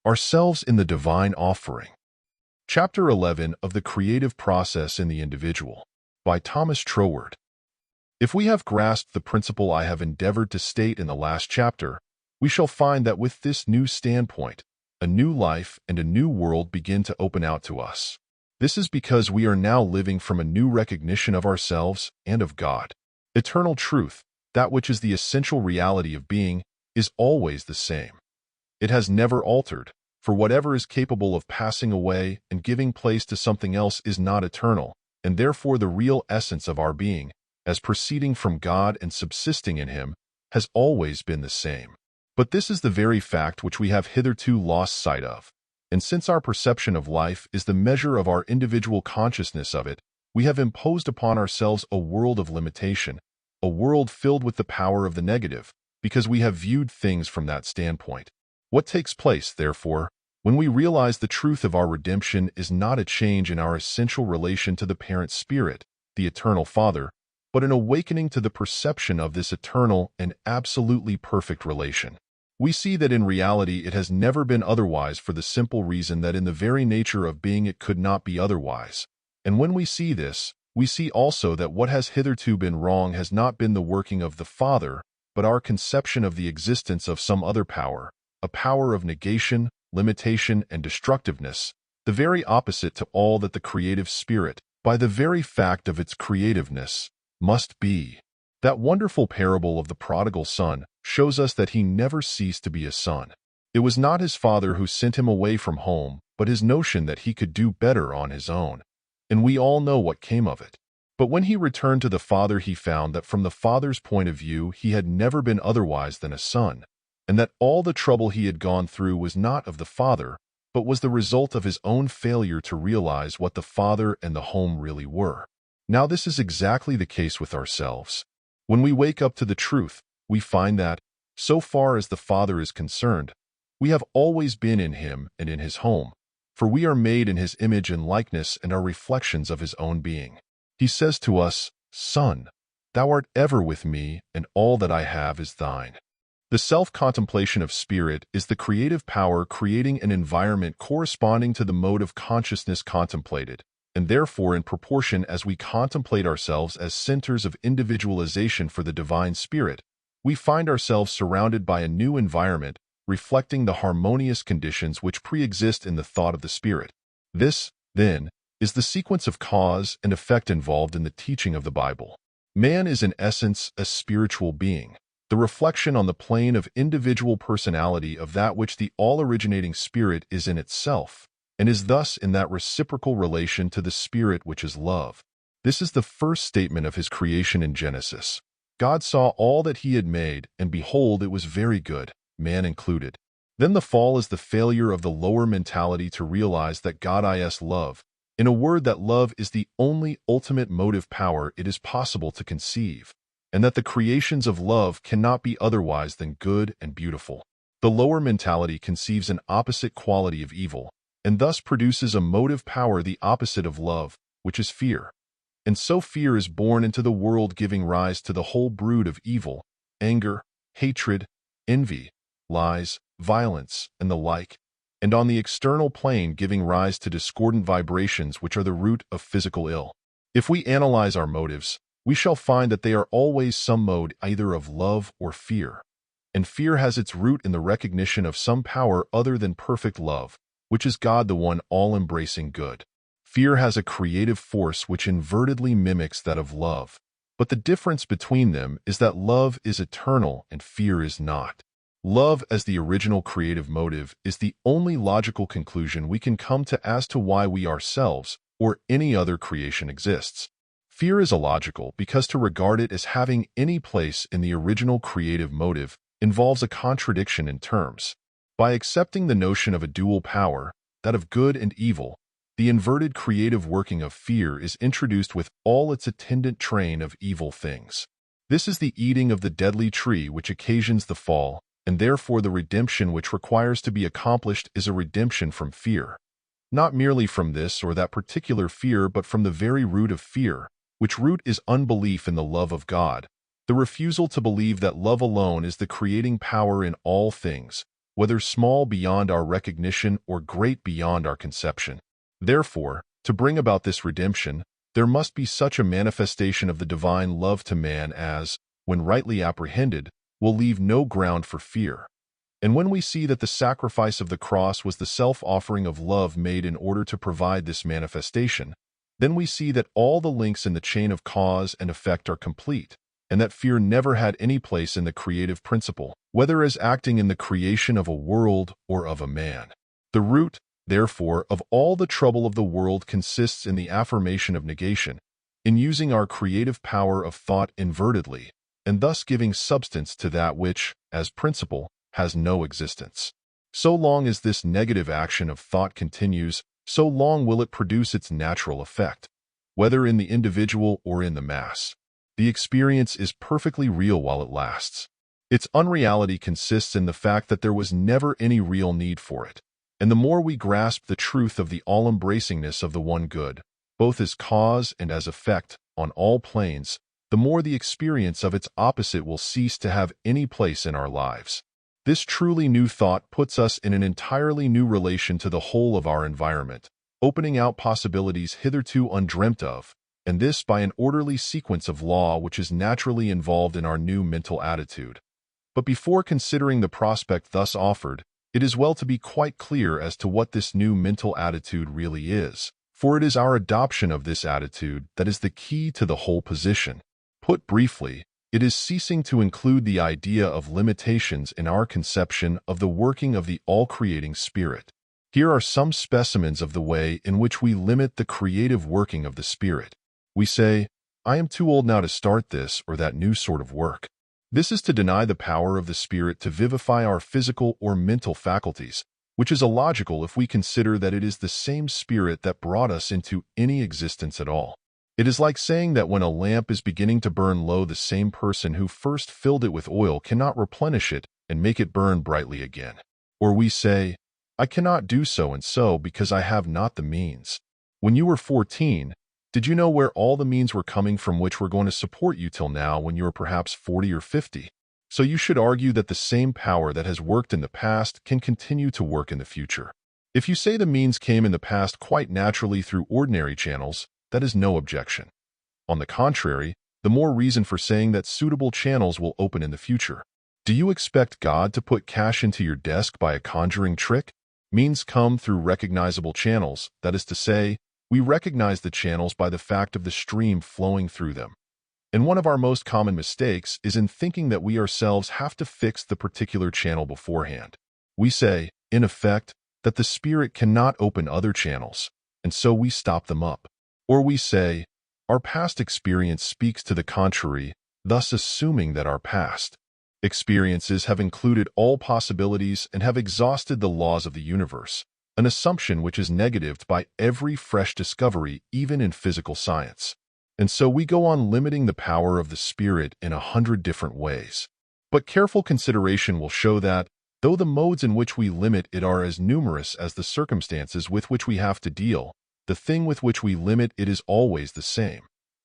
Ourselves in the Divine Offering. Chapter 11 of The Creative Process in the Individual, by Thomas Troward. If we have grasped the principle I have endeavored to state in the last chapter, we shall find that with this new standpoint, a new life and a new world begin to open out to us. This is because we are now living from a new recognition of ourselves and of God. Eternal truth, that which is the essential reality of being, is always the same. It has never altered, for whatever is capable of passing away and giving place to something else is not eternal, and therefore the real essence of our being, as proceeding from God and subsisting in Him, has always been the same. But this is the very fact which we have hitherto lost sight of, and since our perception of life is the measure of our individual consciousness of it, we have imposed upon ourselves a world of limitation, a world filled with the power of the negative, because we have viewed things from that standpoint. What takes place, therefore, when we realize the truth of our redemption is not a change in our essential relation to the parent spirit, the eternal Father, but an awakening to the perception of this eternal and absolutely perfect relation. We see that in reality it has never been otherwise for the simple reason that in the very nature of being it could not be otherwise. And when we see this, we see also that what has hitherto been wrong has not been the working of the Father, but our conception of the existence of some other power, a power of negation, limitation, and destructiveness, the very opposite to all that the creative spirit, by the very fact of its creativeness, must be. That wonderful parable of the prodigal son shows us that he never ceased to be a son. It was not his father who sent him away from home, but his notion that he could do better on his own. And we all know what came of it. But when he returned to the father, he found that from the father's point of view he had never been otherwise than a son, and that all the trouble he had gone through was not of the father, but was the result of his own failure to realize what the father and the home really were. Now this is exactly the case with ourselves. When we wake up to the truth, we find that, so far as the Father is concerned, we have always been in Him and in His home, for we are made in His image and likeness and are reflections of His own being. He says to us, "Son, thou art ever with me, and all that I have is thine." The self-contemplation of spirit is the creative power creating an environment corresponding to the mode of consciousness contemplated, and therefore in proportion as we contemplate ourselves as centers of individualization for the divine spirit, we find ourselves surrounded by a new environment reflecting the harmonious conditions which pre-exist in the thought of the spirit. This, then, is the sequence of cause and effect involved in the teaching of the Bible. Man is in essence a spiritual being, the reflection on the plane of individual personality of that which the all-originating spirit is in itself, and is thus in that reciprocal relation to the Spirit which is love. This is the first statement of His creation in Genesis. God saw all that He had made, and behold, it was very good, man included. Then the fall is the failure of the lower mentality to realize that God is love, in a word that love is the only ultimate motive power it is possible to conceive, and that the creations of love cannot be otherwise than good and beautiful. The lower mentality conceives an opposite quality of evil, and thus produces a motive power the opposite of love, which is fear. And so fear is born into the world, giving rise to the whole brood of evil, anger, hatred, envy, lies, violence, and the like, and on the external plane giving rise to discordant vibrations which are the root of physical ill. If we analyze our motives, we shall find that they are always some mode either of love or fear, and fear has its root in the recognition of some power other than perfect love, which is God, the one all-embracing good. Fear has a creative force which invertedly mimics that of love, but the difference between them is that love is eternal and fear is not. Love as the original creative motive is the only logical conclusion we can come to as to why we ourselves or any other creation exists. Fear is illogical because to regard it as having any place in the original creative motive involves a contradiction in terms. By accepting the notion of a dual power, that of good and evil, the inverted creative working of fear is introduced with all its attendant train of evil things. This is the eating of the deadly tree which occasions the fall, and therefore the redemption which requires to be accomplished is a redemption from fear. Not merely from this or that particular fear, but from the very root of fear, which root is unbelief in the love of God, the refusal to believe that love alone is the creating power in all things, whether small beyond our recognition or great beyond our conception. Therefore, to bring about this redemption, there must be such a manifestation of the divine love to man as, when rightly apprehended, will leave no ground for fear. And when we see that the sacrifice of the cross was the self-offering of love made in order to provide this manifestation, then we see that all the links in the chain of cause and effect are complete, and that fear never had any place in the creative principle, whether as acting in the creation of a world or of a man. The root, therefore, of all the trouble of the world consists in the affirmation of negation, in using our creative power of thought invertedly, and thus giving substance to that which, as principle, has no existence. So long as this negative action of thought continues, so long will it produce its natural effect, whether in the individual or in the mass. The experience is perfectly real while it lasts. Its unreality consists in the fact that there was never any real need for it. And the more we grasp the truth of the all-embracingness of the one good, both as cause and as effect, on all planes, the more the experience of its opposite will cease to have any place in our lives. This truly new thought puts us in an entirely new relation to the whole of our environment, opening out possibilities hitherto undreamt of, and this by an orderly sequence of law which is naturally involved in our new mental attitude. But before considering the prospect thus offered, it is well to be quite clear as to what this new mental attitude really is, for it is our adoption of this attitude that is the key to the whole position. Put briefly, it is ceasing to include the idea of limitations in our conception of the working of the all-creating Spirit. Here are some specimens of the way in which we limit the creative working of the Spirit. We say, "I am too old now to start this or that new sort of work." This is to deny the power of the Spirit to vivify our physical or mental faculties, which is illogical if we consider that it is the same Spirit that brought us into any existence at all. It is like saying that when a lamp is beginning to burn low, the same person who first filled it with oil cannot replenish it and make it burn brightly again. Or we say, "I cannot do so and so because I have not the means." When you were 14, did you know where all the means were coming from which were going to support you till now when you are perhaps 40 or 50? So you should argue that the same power that has worked in the past can continue to work in the future. If you say the means came in the past quite naturally through ordinary channels, that is no objection. On the contrary, the more reason for saying that suitable channels will open in the future. Do you expect God to put cash into your desk by a conjuring trick? Means come through recognizable channels, that is to say, we recognize the channels by the fact of the stream flowing through them. And one of our most common mistakes is in thinking that we ourselves have to fix the particular channel beforehand. We say, in effect, that the Spirit cannot open other channels, and so we stop them up. Or we say, our past experience speaks to the contrary, thus assuming that our past experiences have included all possibilities and have exhausted the laws of the universe, an assumption which is negatived by every fresh discovery, even in physical science. And so we go on limiting the power of the Spirit in 100 different ways. But careful consideration will show that, though the modes in which we limit it are as numerous as the circumstances with which we have to deal, the thing with which we limit it is always the same.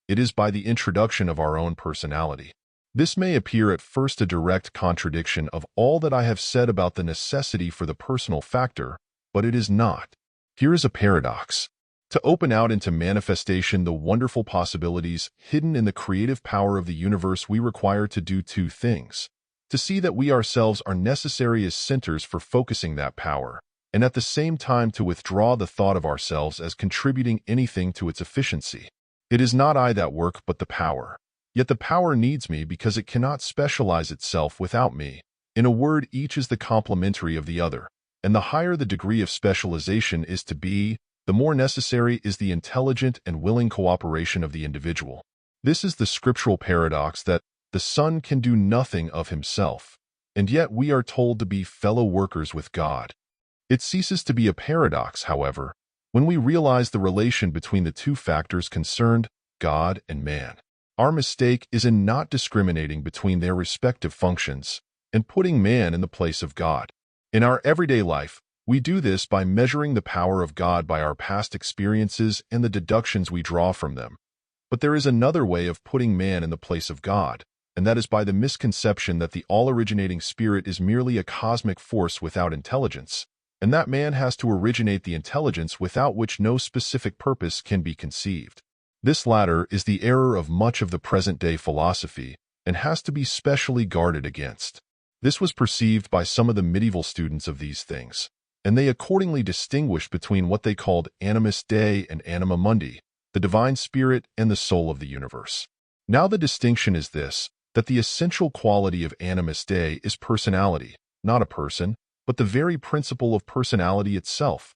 It is by the introduction of our own personality. This may appear at first a direct contradiction of all that I have said about the necessity for the personal factor, but it is not. Here is a paradox. To open out into manifestation the wonderful possibilities hidden in the creative power of the universe, we require to do two things: to see that we ourselves are necessary as centers for focusing that power, and at the same time to withdraw the thought of ourselves as contributing anything to its efficiency. It is not I that work, but the power. Yet the power needs me because it cannot specialize itself without me. In a word, each is the complementary of the other, and the higher the degree of specialization is to be, the more necessary is the intelligent and willing cooperation of the individual. This is the scriptural paradox that the Son can do nothing of himself, and yet we are told to be fellow workers with God. It ceases to be a paradox, however, when we realize the relation between the two factors concerned, God and man. Our mistake is in not discriminating between their respective functions and putting man in the place of God. In our everyday life, we do this by measuring the power of God by our past experiences and the deductions we draw from them. But there is another way of putting man in the place of God, and that is by the misconception that the all-originating spirit is merely a cosmic force without intelligence, and that man has to originate the intelligence without which no specific purpose can be conceived. This latter is the error of much of the present-day philosophy and has to be specially guarded against. This was perceived by some of the medieval students of these things, and they accordingly distinguished between what they called animus Dei and anima mundi, the divine spirit and the soul of the universe. Now the distinction is this, that the essential quality of animus Dei is personality, not a person, but the very principle of personality itself,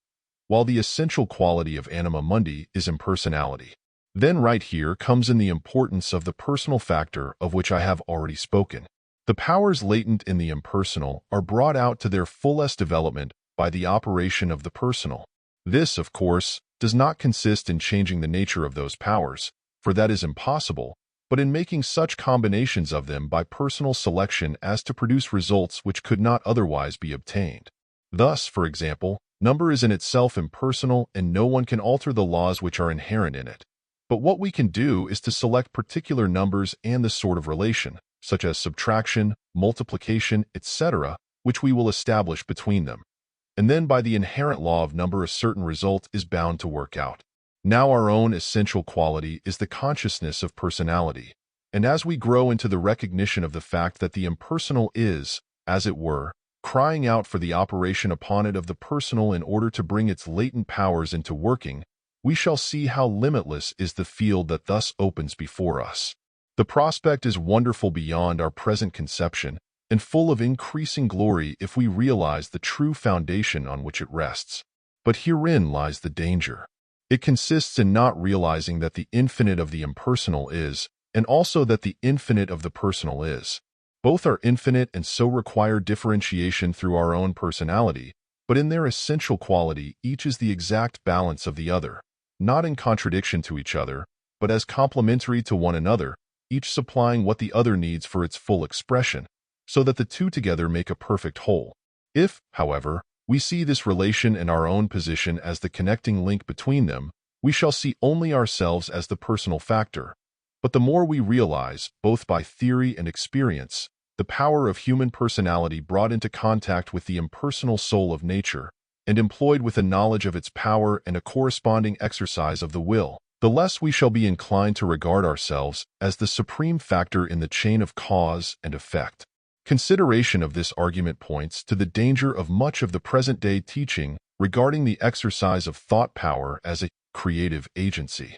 while the essential quality of anima mundi is impersonality. Then right here comes in the importance of the personal factor of which I have already spoken. The powers latent in the impersonal are brought out to their fullest development by the operation of the personal. This, of course, does not consist in changing the nature of those powers, for that is impossible, but in making such combinations of them by personal selection as to produce results which could not otherwise be obtained. Thus, for example, number is in itself impersonal and no one can alter the laws which are inherent in it. But what we can do is to select particular numbers and the sort of relation, such as subtraction, multiplication, etc., which we will establish between them. And then by the inherent law of number a certain result is bound to work out. Now our own essential quality is the consciousness of personality, and as we grow into the recognition of the fact that the impersonal is, as it were, crying out for the operation upon it of the personal in order to bring its latent powers into working, we shall see how limitless is the field that thus opens before us. The prospect is wonderful beyond our present conception, and full of increasing glory if we realize the true foundation on which it rests. But herein lies the danger. It consists in not realizing that the infinite of the impersonal is, and also that the infinite of the personal is. Both are infinite and so require differentiation through our own personality, but in their essential quality each is the exact balance of the other, not in contradiction to each other, but as complementary to one another, each supplying what the other needs for its full expression, so that the two together make a perfect whole. If, however, we see this relation and our own position as the connecting link between them, we shall see only ourselves as the personal factor. But the more we realize, both by theory and experience, the power of human personality brought into contact with the impersonal soul of nature, and employed with a knowledge of its power and a corresponding exercise of the will, the less we shall be inclined to regard ourselves as the supreme factor in the chain of cause and effect. Consideration of this argument points to the danger of much of the present-day teaching regarding the exercise of thought power as a creative agency.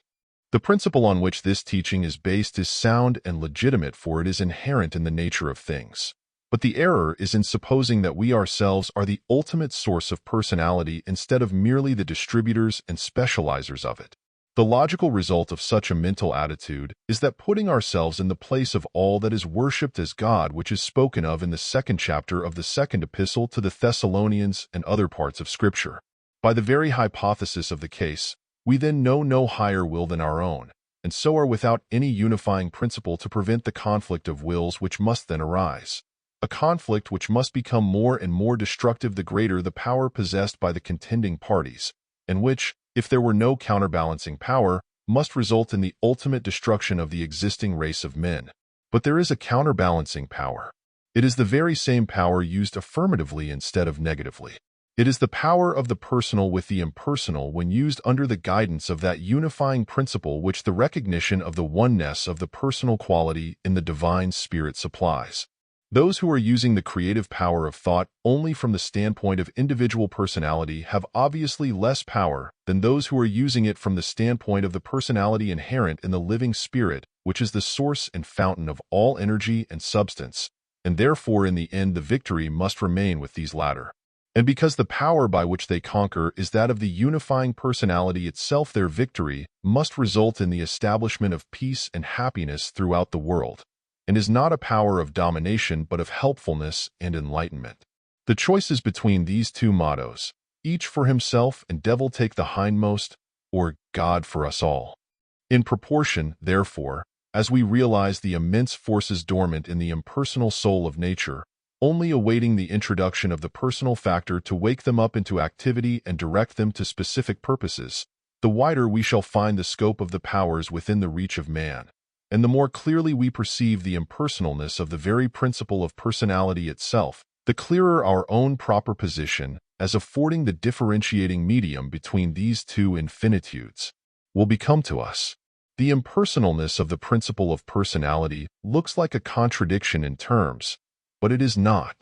The principle on which this teaching is based is sound and legitimate, for it is inherent in the nature of things. But the error is in supposing that we ourselves are the ultimate source of personality instead of merely the distributors and specializers of it. The logical result of such a mental attitude is that putting ourselves in the place of all that is worshipped as God, which is spoken of in the 2nd chapter of the 2nd epistle to the Thessalonians and other parts of Scripture. By the very hypothesis of the case, we then know no higher will than our own, and so are without any unifying principle to prevent the conflict of wills which must then arise. A conflict which must become more and more destructive the greater the power possessed by the contending parties, and which, if there were no counterbalancing power, must result in the ultimate destruction of the existing race of men. But there is a counterbalancing power. It is the very same power used affirmatively instead of negatively. It is the power of the personal with the impersonal when used under the guidance of that unifying principle which the recognition of the oneness of the personal quality in the divine spirit supplies. Those who are using the creative power of thought only from the standpoint of individual personality have obviously less power than those who are using it from the standpoint of the personality inherent in the living spirit, which is the source and fountain of all energy and substance, and therefore in the end the victory must remain with these latter. And because the power by which they conquer is that of the unifying personality itself, their victory must result in the establishment of peace and happiness throughout the world, and is not a power of domination but of helpfulness and enlightenment. The choice is between these two mottos, each for himself and devil take the hindmost, or God for us all. In proportion, therefore, as we realize the immense forces dormant in the impersonal soul of nature, only awaiting the introduction of the personal factor to wake them up into activity and direct them to specific purposes, the wider we shall find the scope of the powers within the reach of man, And the more clearly we perceive the impersonalness of the very principle of personality itself, the clearer our own proper position as affording the differentiating medium between these two infinitudes will become to us. The impersonalness of the principle of personality looks like a contradiction in terms, but it is not.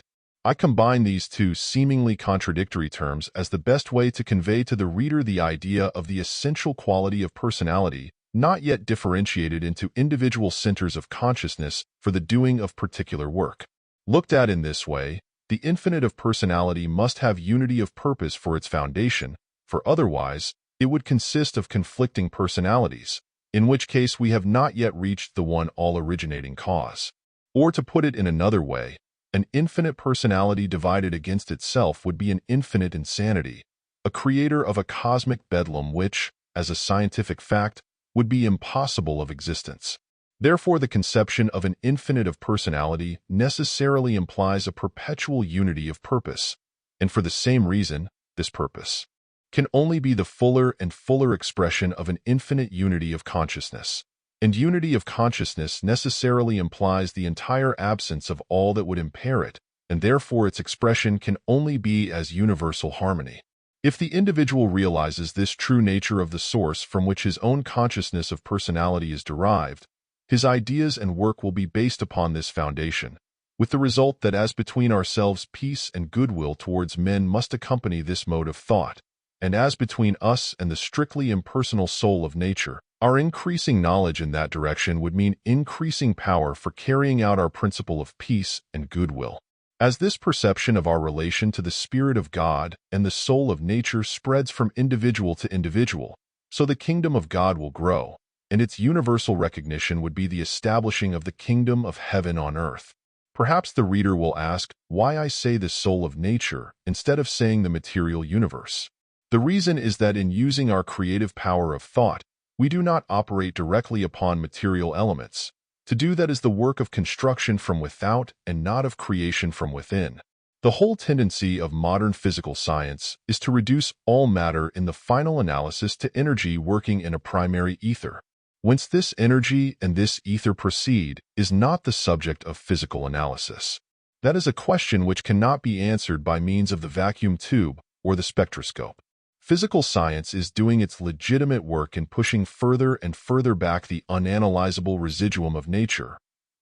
I combine these two seemingly contradictory terms as the best way to convey to the reader the idea of the essential quality of personality, not yet differentiated into individual centers of consciousness for the doing of particular work. Looked at in this way, the infinite of personality must have unity of purpose for its foundation, for otherwise, it would consist of conflicting personalities, in which case we have not yet reached the one all-originating cause. Or to put it in another way, an infinite personality divided against itself would be an infinite insanity, a creator of a cosmic bedlam which, as a scientific fact, would be impossible of existence. Therefore, the conception of an infinite of personality necessarily implies a perpetual unity of purpose, and for the same reason, this purpose can only be the fuller and fuller expression of an infinite unity of consciousness. And unity of consciousness necessarily implies the entire absence of all that would impair it, and therefore its expression can only be as universal harmony. If the individual realizes this true nature of the source from which his own consciousness of personality is derived, his ideas and work will be based upon this foundation, with the result that as between ourselves peace and goodwill towards men must accompany this mode of thought, and as between us and the strictly impersonal soul of nature, our increasing knowledge in that direction would mean increasing power for carrying out our principle of peace and goodwill. As this perception of our relation to the Spirit of God and the soul of nature spreads from individual to individual, so the kingdom of God will grow, and its universal recognition would be the establishing of the kingdom of heaven on earth. Perhaps the reader will ask why I say the soul of nature instead of saying the material universe. The reason is that in using our creative power of thought, we do not operate directly upon material elements. To do that is the work of construction from without and not of creation from within. The whole tendency of modern physical science is to reduce all matter in the final analysis to energy working in a primary ether. Whence this energy and this ether proceed is not the subject of physical analysis. That is a question which cannot be answered by means of the vacuum tube or the spectroscope. Physical science is doing its legitimate work in pushing further and further back the unanalyzable residuum of nature.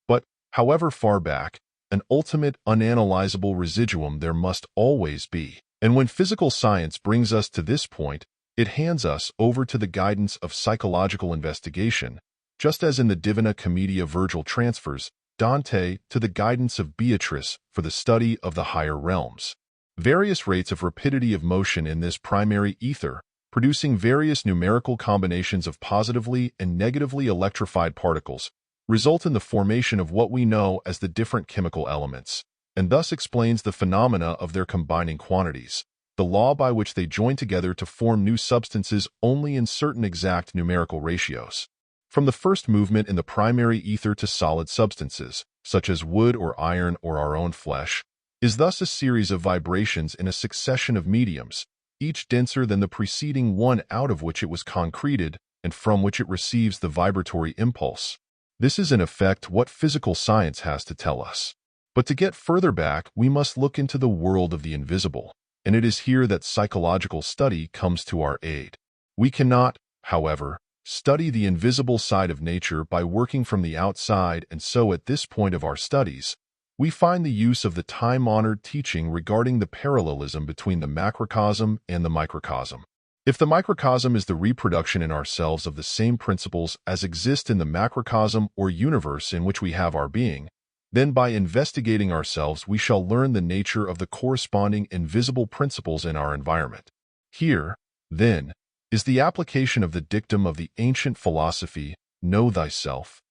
But, however far back, an ultimate unanalyzable residuum there must always be. And when physical science brings us to this point, it hands us over to the guidance of psychological investigation, just as in the Divina Commedia Virgil transfers Dante to the guidance of Beatrice for the study of the higher realms. Various rates of rapidity of motion in this primary ether, producing various numerical combinations of positively and negatively electrified particles, result in the formation of what we know as the different chemical elements, and thus explains the phenomena of their combining quantities, the law by which they join together to form new substances only in certain exact numerical ratios. From the first movement in the primary ether to solid substances, such as wood or iron or our own flesh, is thus a series of vibrations in a succession of mediums, each denser than the preceding one out of which it was concreted and from which it receives the vibratory impulse. This is in effect what physical science has to tell us. But to get further back, we must look into the world of the invisible, and it is here that psychological study comes to our aid. We cannot, however, study the invisible side of nature by working from the outside, and so at this point of our studies, we find the use of the time-honored teaching regarding the parallelism between the macrocosm and the microcosm. If the microcosm is the reproduction in ourselves of the same principles as exist in the macrocosm or universe in which we have our being, then by investigating ourselves we shall learn the nature of the corresponding invisible principles in our environment. Here, then, is the application of the dictum of the ancient philosophy, know thyself.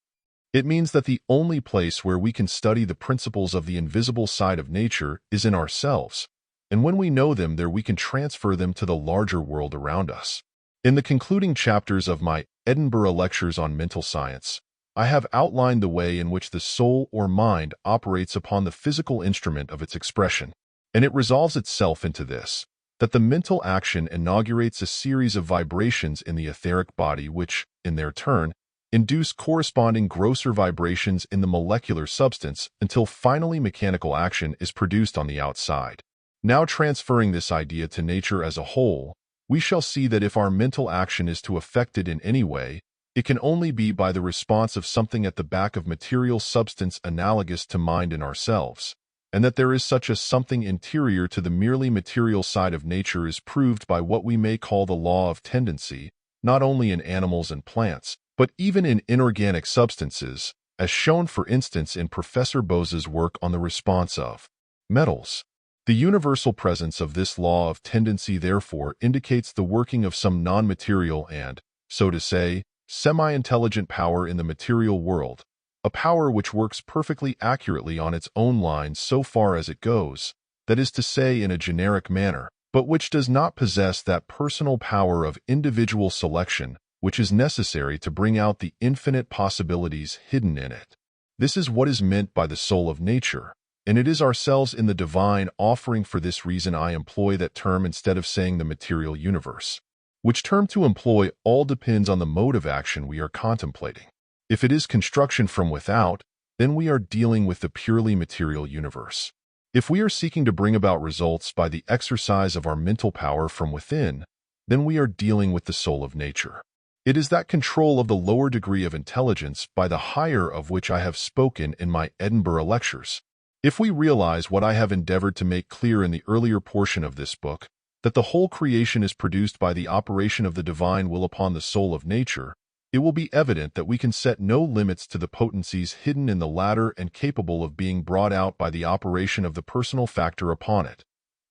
It means that the only place where we can study the principles of the invisible side of nature is in ourselves, and when we know them there we can transfer them to the larger world around us. In the concluding chapters of my Edinburgh Lectures on Mental Science, I have outlined the way in which the soul or mind operates upon the physical instrument of its expression, and it resolves itself into this, that the mental action inaugurates a series of vibrations in the etheric body which, in their turn, induce corresponding grosser vibrations in the molecular substance until finally mechanical action is produced on the outside. Now transferring this idea to nature as a whole, we shall see that if our mental action is to affect it in any way, it can only be by the response of something at the back of material substance analogous to mind in ourselves, and that there is such a something interior to the merely material side of nature is proved by what we may call the law of tendency, not only in animals and plants, but even in inorganic substances, as shown for instance in Professor Bose's work on the response of metals. The universal presence of this law of tendency therefore indicates the working of some non-material and, so to say, semi-intelligent power in the material world, a power which works perfectly accurately on its own lines so far as it goes, that is to say in a generic manner, but which does not possess that personal power of individual selection which is necessary to bring out the infinite possibilities hidden in it. This is what is meant by the soul of nature, and it is ourselves in the divine offering. For this reason I employ that term instead of saying the material universe. Which term to employ all depends on the mode of action we are contemplating. If it is construction from without, then we are dealing with the purely material universe. If we are seeking to bring about results by the exercise of our mental power from within, then we are dealing with the soul of nature. It is that control of the lower degree of intelligence by the higher of which I have spoken in my Edinburgh lectures. If we realize what I have endeavored to make clear in the earlier portion of this book, that the whole creation is produced by the operation of the divine will upon the soul of nature, it will be evident that we can set no limits to the potencies hidden in the latter and capable of being brought out by the operation of the personal factor upon it.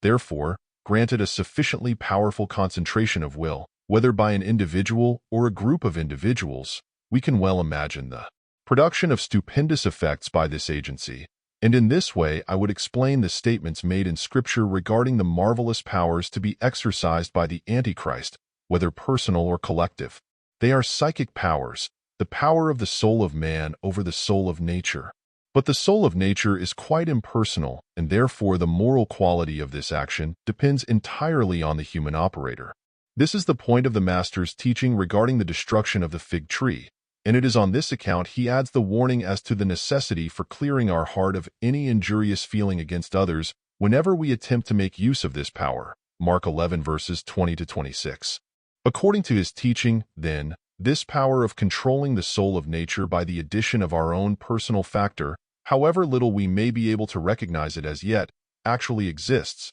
Therefore, granted a sufficiently powerful concentration of will, whether by an individual or a group of individuals, we can well imagine the production of stupendous effects by this agency. And in this way I would explain the statements made in Scripture regarding the marvelous powers to be exercised by the Antichrist, whether personal or collective. They are psychic powers, the power of the soul of man over the soul of nature. But the soul of nature is quite impersonal, and therefore the moral quality of this action depends entirely on the human operator. This is the point of the Master's teaching regarding the destruction of the fig tree, and it is on this account he adds the warning as to the necessity for clearing our heart of any injurious feeling against others whenever we attempt to make use of this power. Mark 11 verses 20-26. According to his teaching, then, this power of controlling the soul of nature by the addition of our own personal factor, however little we may be able to recognize it as yet, actually exists.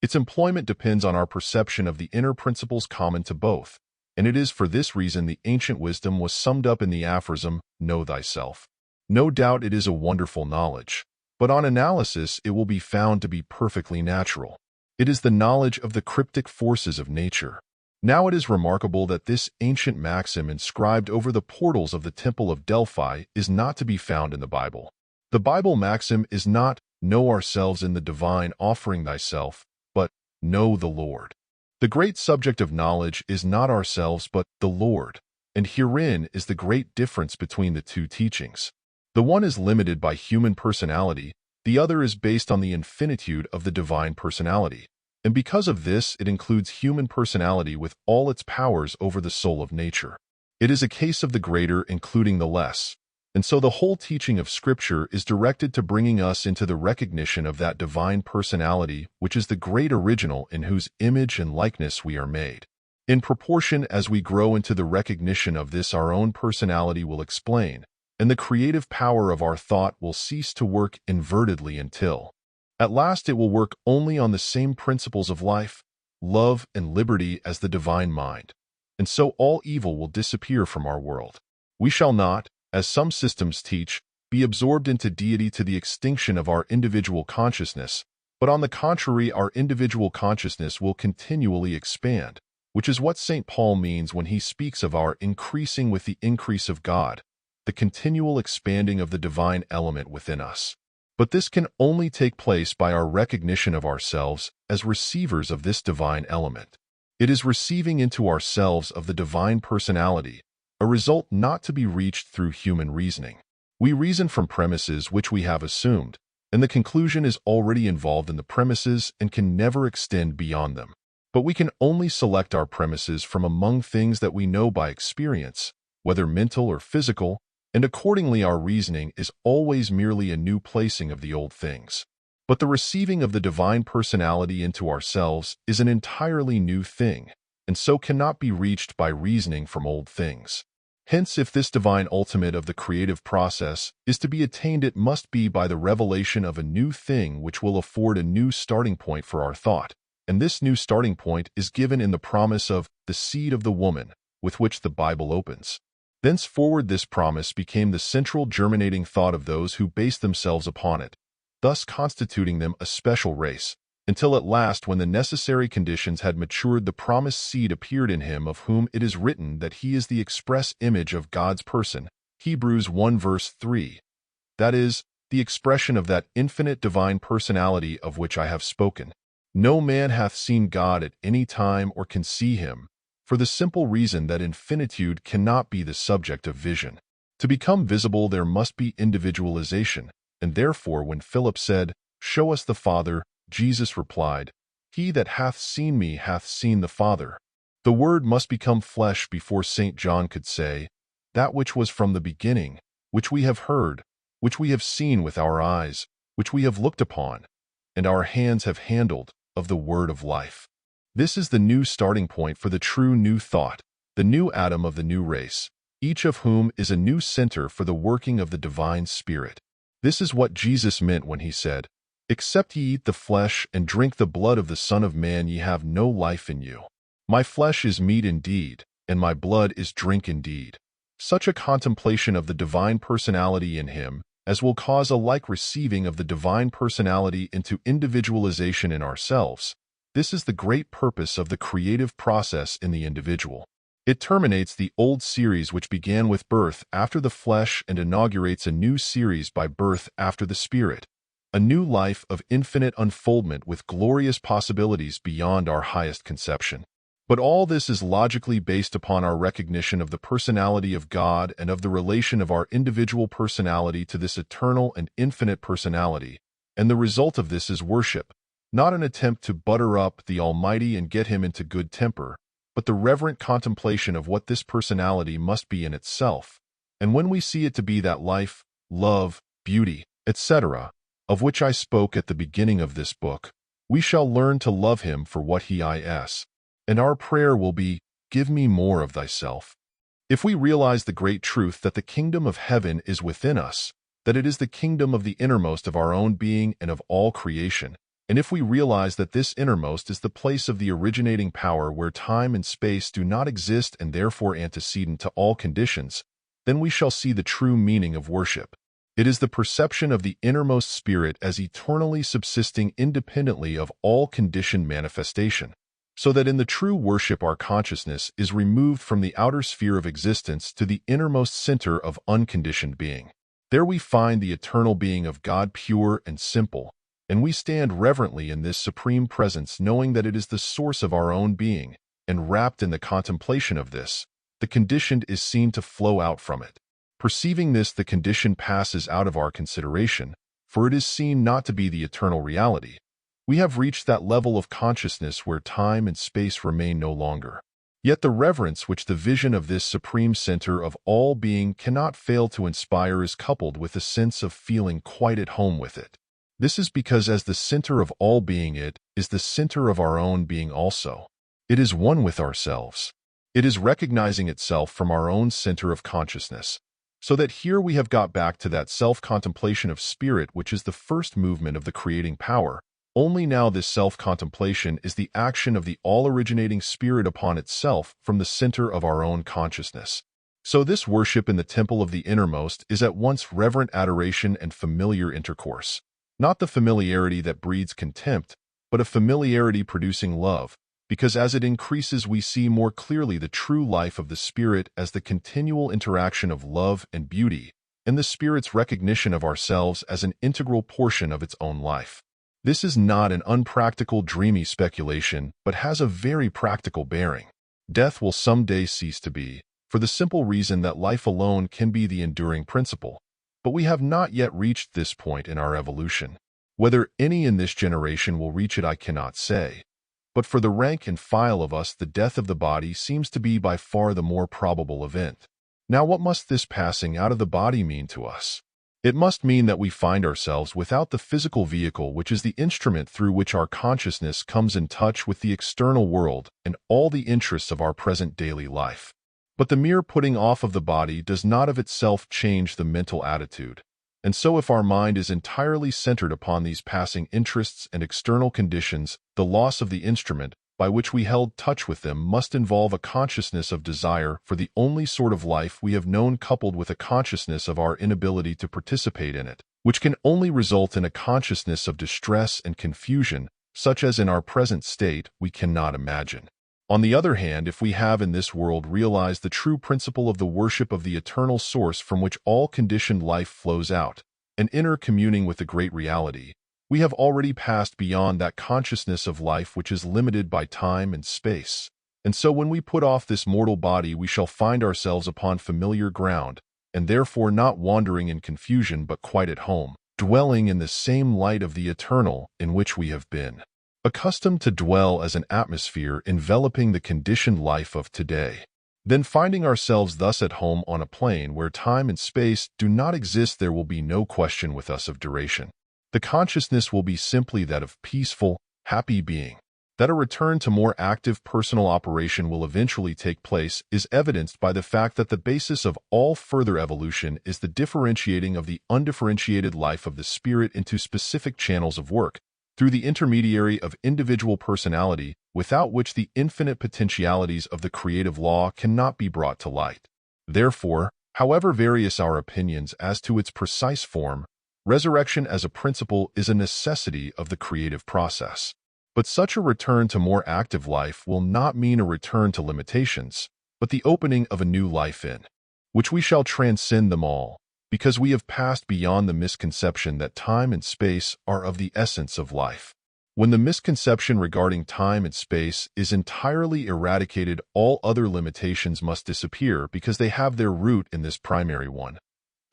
Its employment depends on our perception of the inner principles common to both, and it is for this reason the ancient wisdom was summed up in the aphorism, "Know thyself." No doubt it is a wonderful knowledge, but on analysis it will be found to be perfectly natural. It is the knowledge of the cryptic forces of nature. Now it is remarkable that this ancient maxim inscribed over the portals of the Temple of Delphi is not to be found in the Bible. The Bible maxim is not, "Know ourselves in the divine offering thyself," but "Know the Lord." The great subject of knowledge is not ourselves but the Lord, and herein is the great difference between the two teachings. The one is limited by human personality, the other is based on the infinitude of the divine personality, and because of this it includes human personality with all its powers over the soul of nature. It is a case of the greater including the less, and so the whole teaching of Scripture is directed to bringing us into the recognition of that divine personality which is the great original in whose image and likeness we are made. In proportion as we grow into the recognition of this, our own personality will explain, and the creative power of our thought will cease to work invertedly until, at last, it will work only on the same principles of life, love, and liberty as the divine mind, and so all evil will disappear from our world. We shall not, as some systems teach, be absorbed into deity to the extinction of our individual consciousness, but on the contrary our individual consciousness will continually expand, which is what St. Paul means when he speaks of our increasing with the increase of God, the continual expanding of the divine element within us. But this can only take place by our recognition of ourselves as receivers of this divine element. It is receiving into ourselves of the divine personality, a result not to be reached through human reasoning. We reason from premises which we have assumed, and the conclusion is already involved in the premises and can never extend beyond them. But we can only select our premises from among things that we know by experience, whether mental or physical, and accordingly our reasoning is always merely a new placing of the old things. But the receiving of the divine personality into ourselves is an entirely new thing, and so cannot be reached by reasoning from old things. Hence, if this divine ultimate of the creative process is to be attained, it must be by the revelation of a new thing which will afford a new starting point for our thought, and this new starting point is given in the promise of the seed of the woman, with which the Bible opens. Thenceforward this promise became the central germinating thought of those who based themselves upon it, thus constituting them a special race, until at last, when the necessary conditions had matured, the promised seed appeared in him, of whom it is written that he is the express image of God's person, Hebrews 1 verse 3. That is, the expression of that infinite divine personality of which I have spoken. No man hath seen God at any time or can see him, for the simple reason that infinitude cannot be the subject of vision. To become visible there must be individualization, and therefore when Philip said, "Show us the Father," Jesus replied, "He that hath seen me hath seen the Father." The Word must become flesh before St. John could say, "That which was from the beginning, which we have heard, which we have seen with our eyes, which we have looked upon, and our hands have handled, of the word of life." This is the new starting point for the true new thought, the new Adam of the new race, each of whom is a new center for the working of the divine Spirit. This is what Jesus meant when he said, "Except ye eat the flesh and drink the blood of the Son of Man, ye have no life in you. My flesh is meat indeed, and my blood is drink indeed." Such a contemplation of the divine personality in him as will cause a like receiving of the divine personality into individualization in ourselves. This is the great purpose of the creative process in the individual. It terminates the old series which began with birth after the flesh and inaugurates a new series by birth after the Spirit, a new life of infinite unfoldment with glorious possibilities beyond our highest conception. But all this is logically based upon our recognition of the personality of God and of the relation of our individual personality to this eternal and infinite personality, and the result of this is worship, not an attempt to butter up the Almighty and get him into good temper, but the reverent contemplation of what this personality must be in itself. And when we see it to be that life, love, beauty, etc., of which I spoke at the beginning of this book, we shall learn to love him for what he is. And our prayer will be, "Give me more of thyself." If we realize the great truth that the kingdom of heaven is within us, that it is the kingdom of the innermost of our own being and of all creation, and if we realize that this innermost is the place of the originating power where time and space do not exist and therefore antecedent to all conditions, then we shall see the true meaning of worship. It is the perception of the innermost spirit as eternally subsisting independently of all conditioned manifestation, so that in the true worship our consciousness is removed from the outer sphere of existence to the innermost center of unconditioned being. There we find the eternal being of God pure and simple, and we stand reverently in this supreme presence, knowing that it is the source of our own being, and wrapped in the contemplation of this, the conditioned is seen to flow out from it. Perceiving this, the conditioned passes out of our consideration, for it is seen not to be the eternal reality. We have reached that level of consciousness where time and space remain no longer. Yet the reverence which the vision of this supreme center of all being cannot fail to inspire is coupled with a sense of feeling quite at home with it. This is because as the center of all being, it is the center of our own being also. It is one with ourselves. It is recognizing itself from our own center of consciousness. So that here we have got back to that self-contemplation of spirit which is the first movement of the creating power. Only now this self-contemplation is the action of the all-originating Spirit upon itself from the center of our own consciousness. So this worship in the temple of the innermost is at once reverent adoration and familiar intercourse. Not the familiarity that breeds contempt, but a familiarity producing love, because as it increases we see more clearly the true life of the Spirit as the continual interaction of love and beauty, and the Spirit's recognition of ourselves as an integral portion of its own life. This is not an unpractical, dreamy speculation, but has a very practical bearing. Death will someday cease to be, for the simple reason that life alone can be the enduring principle. But we have not yet reached this point in our evolution. Whether any in this generation will reach it I cannot say. But for the rank and file of us, the death of the body seems to be by far the more probable event. Now, what must this passing out of the body mean to us? It must mean that we find ourselves without the physical vehicle, which is the instrument through which our consciousness comes in touch with the external world and all the interests of our present daily life. But the mere putting off of the body does not of itself change the mental attitude. And so if our mind is entirely centered upon these passing interests and external conditions, the loss of the instrument by which we held touch with them must involve a consciousness of desire for the only sort of life we have known, coupled with a consciousness of our inability to participate in it, which can only result in a consciousness of distress and confusion, such as in our present state we cannot imagine. On the other hand, if we have in this world realized the true principle of the worship of the eternal source from which all conditioned life flows out, an inner communing with the great reality, we have already passed beyond that consciousness of life which is limited by time and space. And so when we put off this mortal body, we shall find ourselves upon familiar ground, and therefore not wandering in confusion but quite at home, dwelling in the same light of the eternal in which we have been accustomed to dwell as an atmosphere enveloping the conditioned life of today. Then finding ourselves thus at home on a plane where time and space do not exist, there will be no question with us of duration. The consciousness will be simply that of peaceful, happy being. That a return to more active personal operation will eventually take place is evidenced by the fact that the basis of all further evolution is the differentiating of the undifferentiated life of the spirit into specific channels of work, through the intermediary of individual personality, without which the infinite potentialities of the creative law cannot be brought to light. Therefore, however various our opinions as to its precise form, resurrection as a principle is a necessity of the creative process. But such a return to more active life will not mean a return to limitations, but the opening of a new life in which we shall transcend them all, because we have passed beyond the misconception that time and space are of the essence of life. When the misconception regarding time and space is entirely eradicated, all other limitations must disappear because they have their root in this primary one.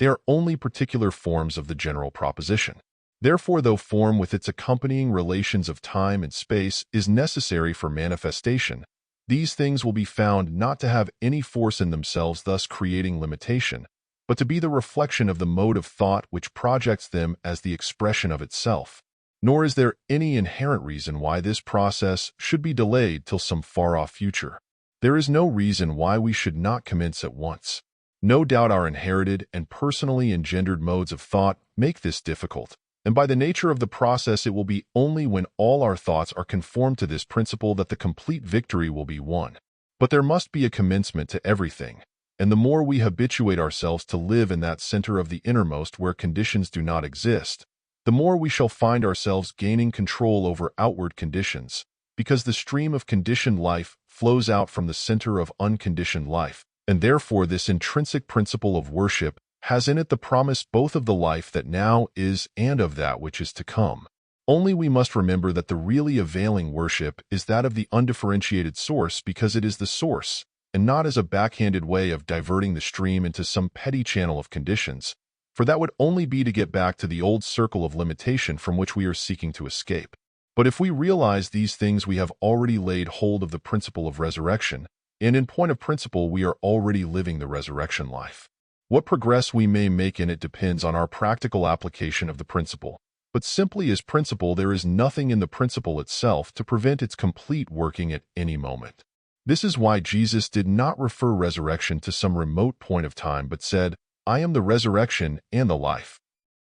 They are only particular forms of the general proposition. Therefore, though form with its accompanying relations of time and space is necessary for manifestation, these things will be found not to have any force in themselves, thus creating limitation, but to be the reflection of the mode of thought which projects them as the expression of itself. Nor is there any inherent reason why this process should be delayed till some far-off future. There is no reason why we should not commence at once. No doubt our inherited and personally engendered modes of thought make this difficult, and by the nature of the process it will be only when all our thoughts are conformed to this principle that the complete victory will be won. But there must be a commencement to everything, and the more we habituate ourselves to live in that center of the innermost where conditions do not exist, the more we shall find ourselves gaining control over outward conditions, because the stream of conditioned life flows out from the center of unconditioned life, and therefore this intrinsic principle of worship has in it the promise both of the life that now is and of that which is to come. Only we must remember that the really availing worship is that of the undifferentiated source, because it is the source, and not as a backhanded way of diverting the stream into some petty channel of conditions, for that would only be to get back to the old circle of limitation from which we are seeking to escape. But if we realize these things, we have already laid hold of the principle of resurrection, and in point of principle we are already living the resurrection life. What progress we may make in it depends on our practical application of the principle. But simply as principle, there is nothing in the principle itself to prevent its complete working at any moment. This is why Jesus did not refer resurrection to some remote point of time, but said, "I am the resurrection and the life."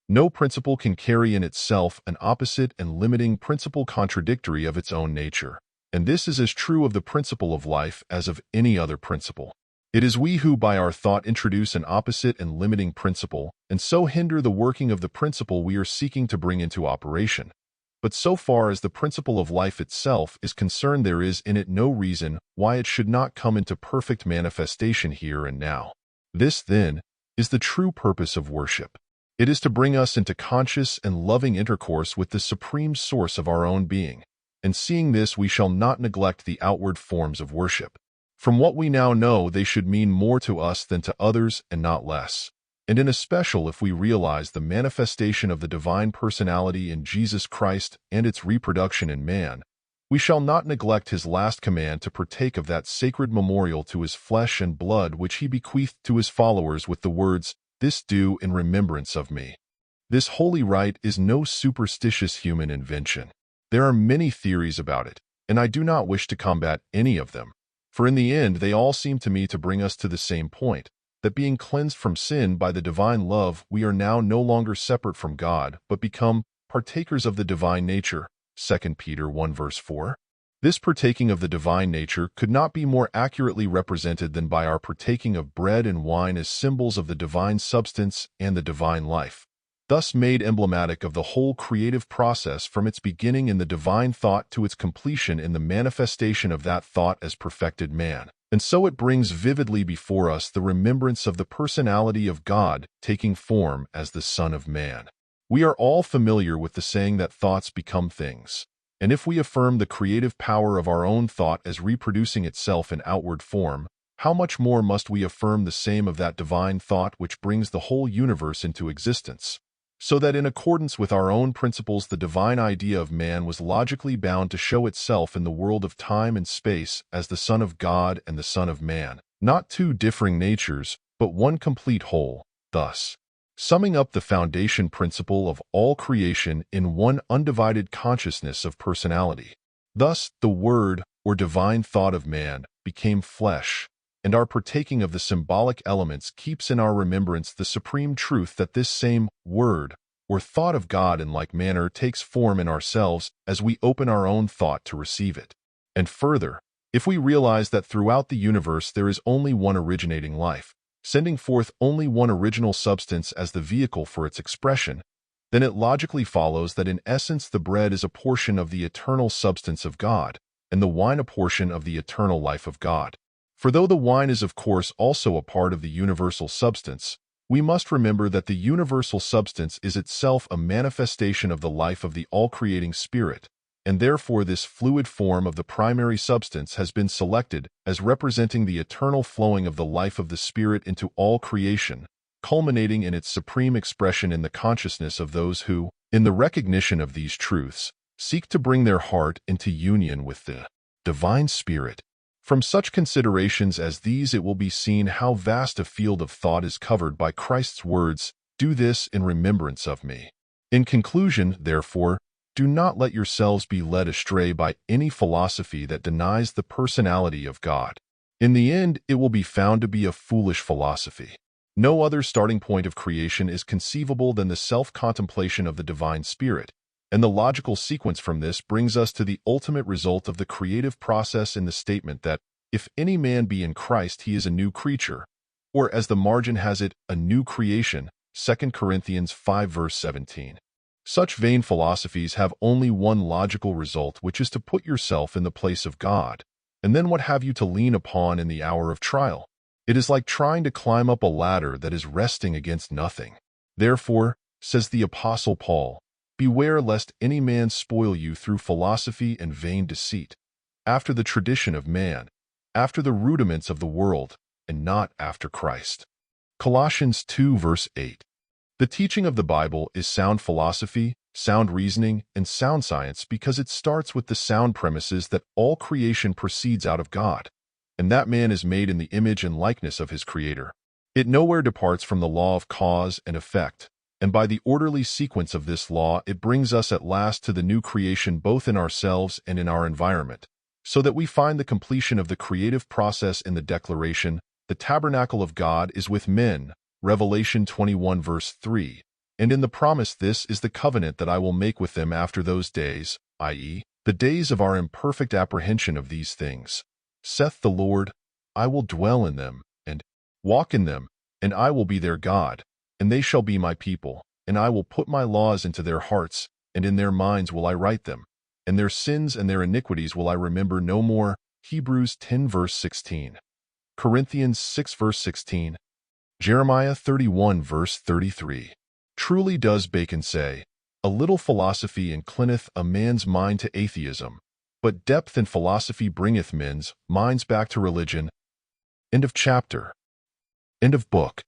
No principle can carry in itself an opposite and limiting principle contradictory of its own nature, and this is as true of the principle of life as of any other principle. It is we who by our thought introduce an opposite and limiting principle, and so hinder the working of the principle we are seeking to bring into operation. But so far as the principle of life itself is concerned, there is in it no reason why it should not come into perfect manifestation here and now. This, then, is the true purpose of worship. It is to bring us into conscious and loving intercourse with the supreme source of our own being, and seeing this we shall not neglect the outward forms of worship. From what we now know, they should mean more to us than to others and not less. And in especial if we realize the manifestation of the divine personality in Jesus Christ and its reproduction in man, We shall not neglect his last command to partake of that sacred memorial to his flesh and blood which he bequeathed to his followers with the words, "This do in remembrance of me." This holy rite is no superstitious human invention. There are many theories about it, and I do not wish to combat any of them, for in the end they all seem to me to bring us to the same point, that being cleansed from sin by the divine love, we are now no longer separate from God, but become partakers of the divine nature. 2 Peter 1 verse 4. This partaking of the divine nature could not be more accurately represented than by our partaking of bread and wine as symbols of the divine substance and the divine life, thus made emblematic of the whole creative process from its beginning in the divine thought to its completion in the manifestation of that thought as perfected man. And so it brings vividly before us the remembrance of the personality of God taking form as the Son of Man. We are all familiar with the saying that thoughts become things. And if we affirm the creative power of our own thought as reproducing itself in outward form, how much more must we affirm the same of that divine thought which brings the whole universe into existence? So that in accordance with our own principles, the divine idea of man was logically bound to show itself in the world of time and space as the Son of God and the Son of Man, not two differing natures, but one complete whole, thus summing up the foundation principle of all creation in one undivided consciousness of personality. Thus, the Word, or divine thought of man, became flesh, and our partaking of the symbolic elements keeps in our remembrance the supreme truth that this same Word, or thought of God in like manner takes form in ourselves as we open our own thought to receive it. And further, if we realize that throughout the universe there is only one originating life, sending forth only one original substance as the vehicle for its expression, then it logically follows that in essence the bread is a portion of the eternal substance of God, and the wine a portion of the eternal life of God. For though the wine is of course also a part of the universal substance, we must remember that the universal substance is itself a manifestation of the life of the all-creating Spirit, and therefore this fluid form of the primary substance has been selected as representing the eternal flowing of the life of the Spirit into all creation, culminating in its supreme expression in the consciousness of those who, in the recognition of these truths, seek to bring their heart into union with the divine Spirit. From such considerations as these it will be seen how vast a field of thought is covered by Christ's words, "Do this in remembrance of me." In conclusion, therefore, do not let yourselves be led astray by any philosophy that denies the personality of God. In the end, it will be found to be a foolish philosophy. No other starting point of creation is conceivable than the self-contemplation of the divine Spirit, and the logical sequence from this brings us to the ultimate result of the creative process in the statement that, if any man be in Christ, he is a new creature, or as the margin has it, a new creation, 2 Corinthians 5 verse 17. Such vain philosophies have only one logical result, which is to put yourself in the place of God, and then what have you to lean upon in the hour of trial? It is like trying to climb up a ladder that is resting against nothing. Therefore, says the Apostle Paul, beware lest any man spoil you through philosophy and vain deceit, after the tradition of man, after the rudiments of the world, and not after Christ. Colossians 2 verse 8. The teaching of the Bible is sound philosophy, sound reasoning, and sound science because it starts with the sound premises that all creation proceeds out of God, and that man is made in the image and likeness of his Creator. It nowhere departs from the law of cause and effect, and by the orderly sequence of this law it brings us at last to the new creation both in ourselves and in our environment, so that we find the completion of the creative process in the declaration, "The tabernacle of God is with men," Revelation 21 verse 3, and in the promise, "This is the covenant that I will make with them after those days," i.e., the days of our imperfect apprehension of these things. "Saith the Lord, I will dwell in them, and walk in them, and I will be their God, and they shall be my people, and I will put my laws into their hearts, and in their minds will I write them, and their sins and their iniquities will I remember no more." Hebrews 10 verse 16, Corinthians 6 verse 16, Jeremiah 31 verse 33. Truly does Bacon say, "A little philosophy inclineth a man's mind to atheism, but depth in philosophy bringeth men's minds back to religion." End of chapter. End of book.